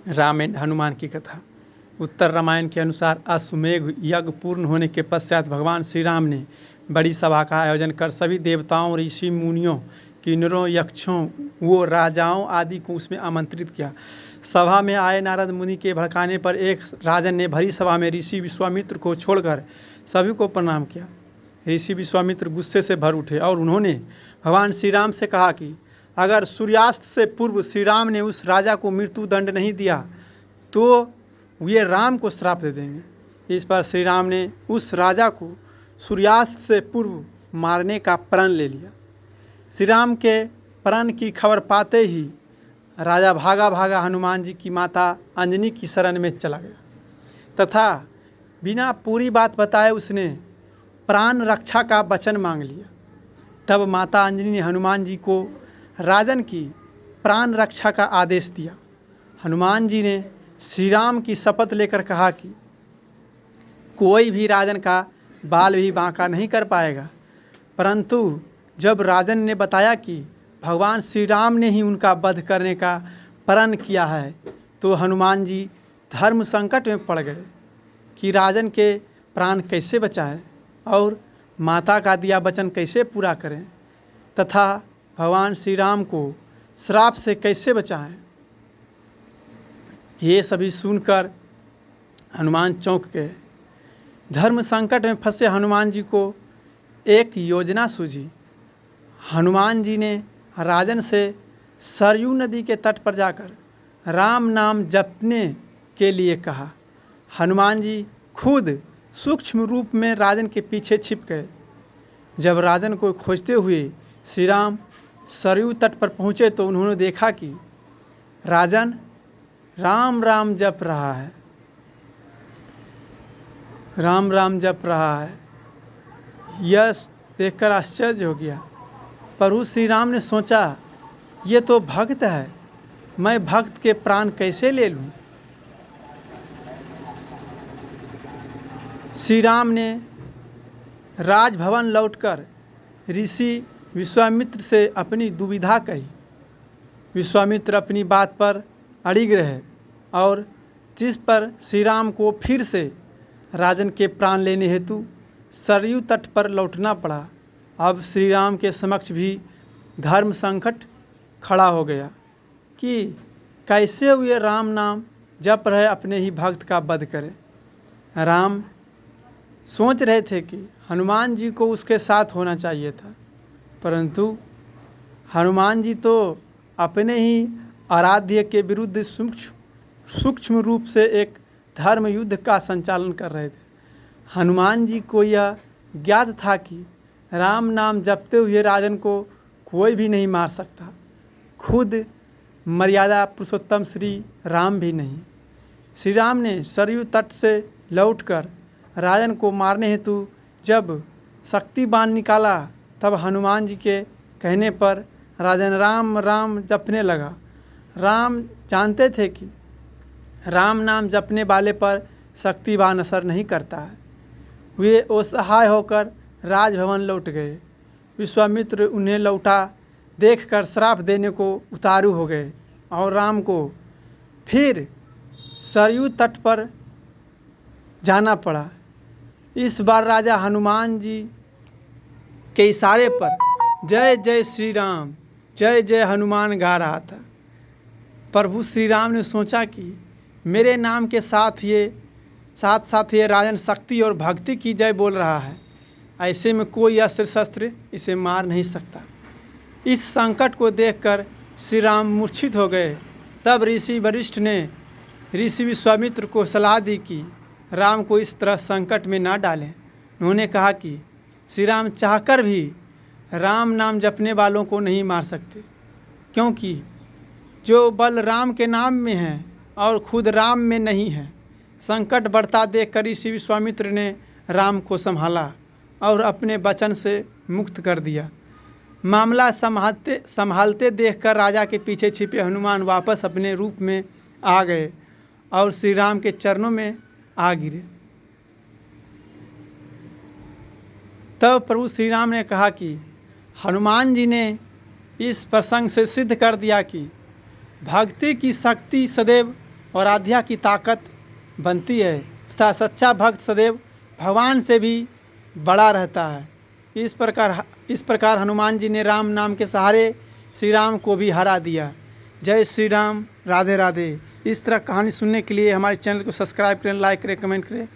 रामायण हनुमान की कथा। उत्तर रामायण के अनुसार अश्वमेध यज्ञ पूर्ण होने के पश्चात भगवान श्री राम ने बड़ी सभा का आयोजन कर सभी देवताओं, ऋषि मुनियों, किन्नरों, यक्षों व राजाओं आदि को उसमें आमंत्रित किया। सभा में आए नारद मुनि के भड़काने पर एक राजन ने भरी सभा में ऋषि विश्वामित्र को छोड़कर सभी को प्रणाम किया। ऋषि विश्वामित्र गुस्से से भर उठे और उन्होंने भगवान श्री राम से कहा कि अगर सूर्यास्त से पूर्व श्री राम ने उस राजा को मृत्यु दंड नहीं दिया तो वे राम को श्राप दे देंगे। इस पर श्री राम ने उस राजा को सूर्यास्त से पूर्व मारने का प्रण ले लिया। श्री राम के प्रण की खबर पाते ही राजा भागा भागा हनुमान जी की माता अंजनी की शरण में चला गया तथा बिना पूरी बात बताए उसने प्राण रक्षा का वचन मांग लिया। तब माता अंजनी ने हनुमान जी को राजन की प्राण रक्षा का आदेश दिया। हनुमान जी ने श्री राम की शपथ लेकर कहा कि कोई भी राजन का बाल भी बांका नहीं कर पाएगा। परंतु जब राजन ने बताया कि भगवान श्री राम ने ही उनका वध करने का प्रण किया है तो हनुमान जी धर्म संकट में पड़ गए कि राजन के प्राण कैसे बचाएं और माता का दिया वचन कैसे पूरा करें तथा भगवान श्री राम को श्राप से कैसे बचाएं। ये सभी सुनकर हनुमान चौंक गए। धर्म संकट में फंसे हनुमान जी को एक योजना सूझी। हनुमान जी ने राजन से सरयू नदी के तट पर जाकर राम नाम जपने के लिए कहा। हनुमान जी खुद सूक्ष्म रूप में राजन के पीछे छिप गए। जब राजन को खोजते हुए श्री राम सरयू तट पर पहुँचे तो उन्होंने देखा कि राजन राम राम जप रहा है, राम राम जप रहा है। यह देखकर आश्चर्य हो गया। प्रभु श्री राम ने सोचा ये तो भक्त है, मैं भक्त के प्राण कैसे ले लूं। श्री राम ने राजभवन लौटकर ऋषि विश्वामित्र से अपनी दुविधा कही। विश्वामित्र अपनी बात पर अड़िग रहे और जिस पर श्री राम को फिर से राजन के प्राण लेने हेतु सरयू तट पर लौटना पड़ा। अब श्री राम के समक्ष भी धर्म संकट खड़ा हो गया कि कैसे हुए राम नाम जप रहे अपने ही भक्त का वध करें। राम सोच रहे थे कि हनुमान जी को उसके साथ होना चाहिए था, परंतु हनुमान जी तो अपने ही आराध्य के विरुद्ध सूक्ष्म रूप से एक धर्म युद्ध का संचालन कर रहे थे। हनुमान जी को यह ज्ञात था कि राम नाम जपते हुए राजन को कोई भी नहीं मार सकता, खुद मर्यादा पुरुषोत्तम श्री राम भी नहीं। श्री राम ने सरयू तट से लौटकर राजन को मारने हेतु जब शक्ति बाण निकाला तब हनुमान जी के कहने पर राजन राम राम जपने लगा। राम जानते थे कि राम नाम जपने वाले पर शक्ति बाण असर नहीं करता है। वे असहाय होकर राजभवन लौट गए। विश्वामित्र उन्हें लौटा देखकर श्राप देने को उतारू हो गए और राम को फिर सरयू तट पर जाना पड़ा। इस बार राजा हनुमान जी के इशारे पर जय जय श्री राम, जय जय हनुमान गा रहा था। प्रभु श्री राम ने सोचा कि मेरे नाम के साथ ये राजन शक्ति और भक्ति की जय बोल रहा है, ऐसे में कोई अस्त्र शस्त्र इसे मार नहीं सकता। इस संकट को देखकर श्री राम मूर्छित हो गए। तब ऋषि वरिष्ठ ने ऋषि विश्वामित्र को सलाह दी कि राम को इस तरह संकट में ना डालें। उन्होंने कहा कि श्री राम चाहकर भी राम नाम जपने वालों को नहीं मार सकते, क्योंकि जो बल राम के नाम में है और खुद राम में नहीं है। संकट बढ़ता देखकर ऋषि विश्वामित्र ने राम को संभाला और अपने वचन से मुक्त कर दिया। मामला संभालते देखकर राजा के पीछे छिपे हनुमान वापस अपने रूप में आ गए और श्री राम के चरणों में आ गिरे। तब प्रभु श्री राम ने कहा कि हनुमान जी ने इस प्रसंग से सिद्ध कर दिया कि भक्ति की शक्ति सदैव और आध्या की ताकत बनती है तथा सच्चा भक्त सदैव भगवान से भी बड़ा रहता है। इस प्रकार हनुमान जी ने राम नाम के सहारे श्री राम को भी हरा दिया। जय श्री राम, राधे राधे। इस तरह कहानी सुनने के लिए हमारे चैनल को सब्सक्राइब करें, लाइक करें, कमेंट करें।